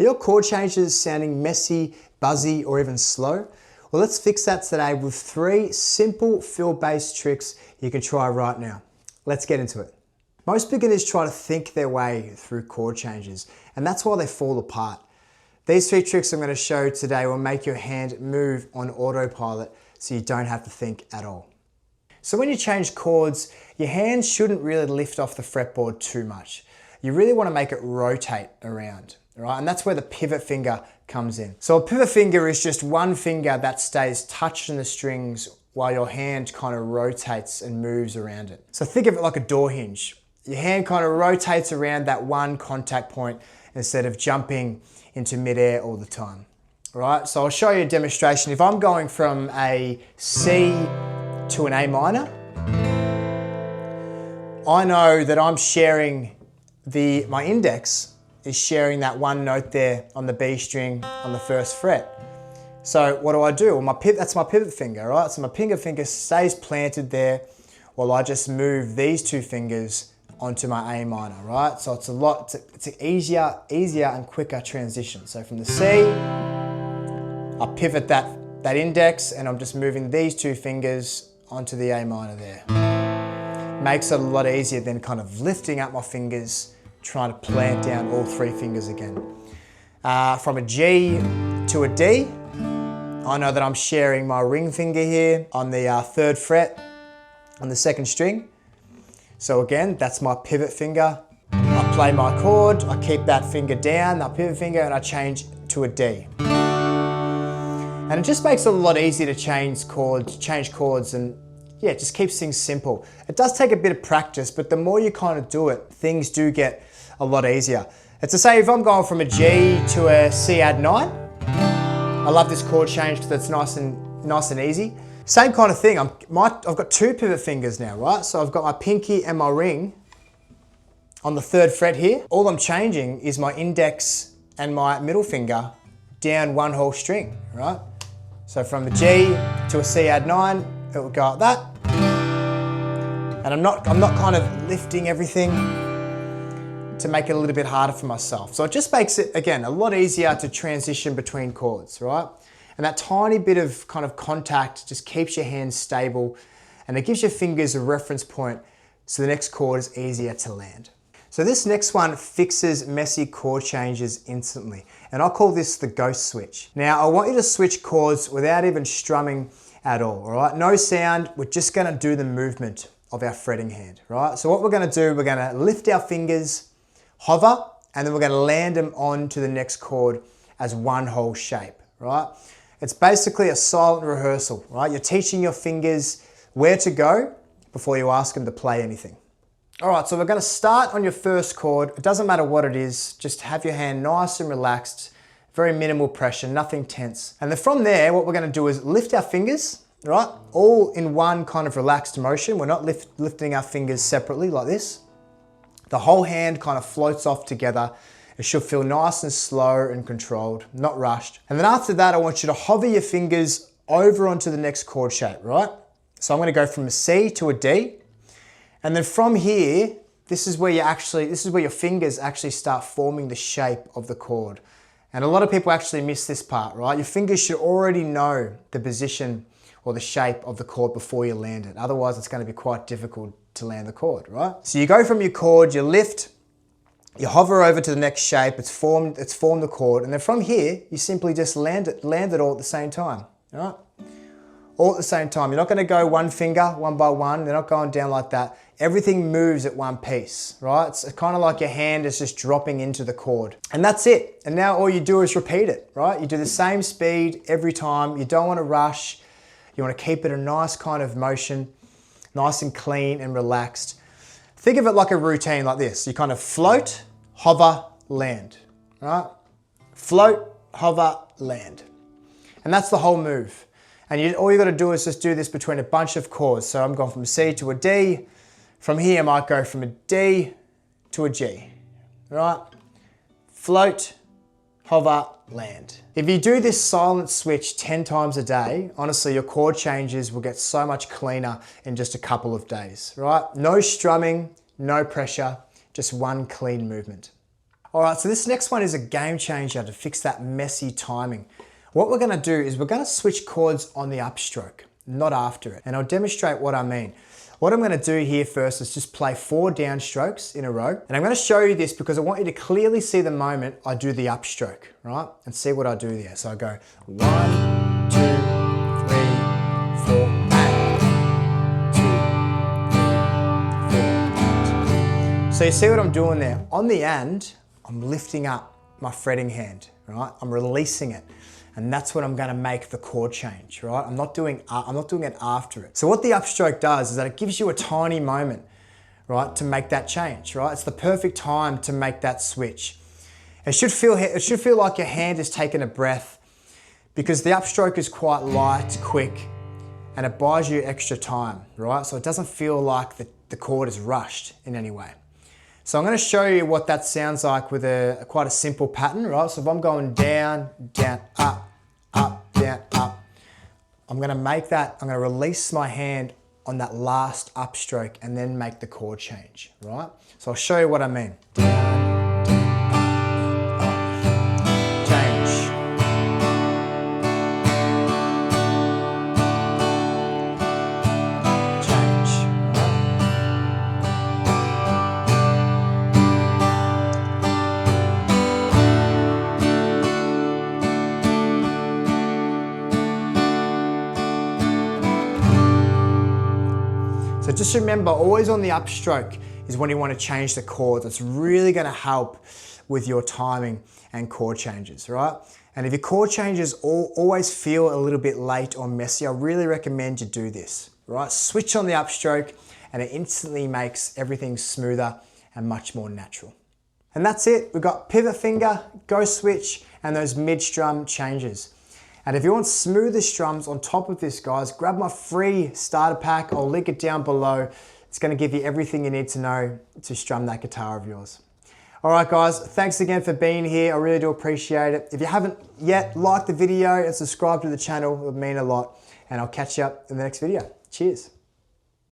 Are your chord changes sounding messy, buzzy, or even slow? Well, let's fix that today with 3 simple fill-based tricks you can try right now. Let's get into it. Most beginners try to think their way through chord changes, and that's why they fall apart. These 3 tricks I'm going to show today will make your hand move on autopilot so you don't have to think at all. So when you change chords, your hand shouldn't really lift off the fretboard too much. You really want to make it rotate around, right? And that's where the pivot finger comes in. So a pivot finger is just one finger that stays touching the strings while your hand kind of rotates and moves around it. So think of it like a door hinge. Your hand kind of rotates around that one contact point instead of jumping into midair all the time. All right, so I'll show you a demonstration. If I'm going from a C to an A minor, I know that I'm sharing my index is sharing that one note there on the B string on the 1st fret. So what do? Well, that's my pivot finger, right? So my pivot finger stays planted there while I just move these 2 fingers onto my A minor, right? So it's an easier and quicker transition. So from the C, I pivot that index and I'm just moving these 2 fingers onto the A minor there. Makes it a lot easier than kind of lifting up my fingers, trying to plant down all 3 fingers again. From a G to a D, I know that I'm sharing my ring finger here on the 3rd fret on the 2nd string. So again, that's my pivot finger. I play my chord, I keep that finger down, that pivot finger, and I change to a D. And it just makes it a lot easier to change chords, and yeah, it just keeps things simple. It does take a bit of practice, but the more you kind of do it, things do get a lot easier. It's to say if I'm going from a G to a C add 9, I love this chord change because it's nice and easy. Same kind of thing, I've got 2 pivot fingers now, right? So I've got my pinky and my ring on the 3rd fret here. All I'm changing is my index and my middle finger down one whole string, right? So from the G to a C add 9, it will go like that. And I'm not kind of lifting everything to make it a little bit harder for myself. So it just makes it, again, a lot easier to transition between chords, right? And that tiny bit of kind of contact just keeps your hands stable and it gives your fingers a reference point so the next chord is easier to land. So this next one fixes messy chord changes instantly. And I'll call this the ghost switch. Now I want you to switch chords without even strumming at all right? No sound, we're just gonna do the movement of our fretting hand, right? So what we're gonna do, we're gonna lift our fingers, hover, and then we're gonna land them onto the next chord as one whole shape, right? It's basically a silent rehearsal, right? You're teaching your fingers where to go before you ask them to play anything. All right, so we're gonna start on your 1st chord. It doesn't matter what it is, just have your hand nice and relaxed, very minimal pressure, nothing tense. And then from there, what we're gonna do is lift our fingers, right? All in one kind of relaxed motion. We're not lifting our fingers separately like this. The whole hand kind of floats off together. It should feel nice and slow and controlled, not rushed. And then after that, I want you to hover your fingers over onto the next chord shape, right? So I'm gonna go from a C to a D. And then from here, this is where your fingers actually start forming the shape of the chord. And a lot of people actually miss this part, right? Your fingers should already know the position or the shape of the chord before you land it. Otherwise, it's gonna be quite difficult to land the chord, right? So you go from your chord, you lift, you hover over to the next shape, it's formed the chord, and then from here, you simply just land it all at the same time, all right? All at the same time. You're not gonna go one finger, one by one, they're not going down like that. Everything moves at one piece, right? It's kind of like your hand is just dropping into the chord. And that's it. And now all you do is repeat it, right? You do the same speed every time. You don't wanna rush. You wanna keep it a nice kind of motion, nice and clean and relaxed. Think of it like a routine like this. You kind of float, hover, land, right? Float, hover, land. And that's the whole move. And all you gotta do is just do this between a bunch of chords. So I'm going from a C to a D. From here, I might go from a D to a G, right? Float, hover, land. If you do this silent switch 10 times a day, honestly, your chord changes will get so much cleaner in just a couple of days, right? No strumming, no pressure, just one clean movement. All right, so this next one is a game changer to fix that messy timing. What we're gonna do is we're gonna switch chords on the upstroke, not after it. And I'll demonstrate what I mean. What I'm gonna do here first is just play 4 downstrokes in a row. And I'm gonna show you this because I want you to clearly see the moment I do the upstroke, right? And see what I do there. So I go 1, 2, 3, 4, and 2, 3, 4, and. So you see what I'm doing there? On the and, I'm lifting up my fretting hand, right? I'm releasing it. And that's what I'm gonna make the chord change, right? I'm not doing it after it. So what the upstroke does is that it gives you a tiny moment, right, to make that change, right? It's the perfect time to make that switch. It should feel like your hand is taking a breath because the upstroke is quite light, quick, and it buys you extra time, right? So it doesn't feel like the chord is rushed in any way. So I'm going to show you what that sounds like with quite a simple pattern, right? So if I'm going down, down, up, down, up, I'm going to release my hand on that last upstroke and then make the chord change, right? So I'll show you what I mean. Down, down, up, change. So just remember, always on the upstroke is when you want to change the chord. That's really going to help with your timing and chord changes, right? And if your chord changes always feel a little bit late or messy, I really recommend you do this, right? Switch on the upstroke and it instantly makes everything smoother and much more natural. And that's it. We've got pivot finger, go switch, and those mid-strum changes. And if you want smoother strums on top of this, guys, grab my free starter pack. I'll link it down below. It's going to give you everything you need to know to strum that guitar of yours. All right, guys, thanks again for being here. I really do appreciate it. If you haven't yet, like the video and subscribe to the channel. It would mean a lot. And I'll catch you up in the next video. Cheers.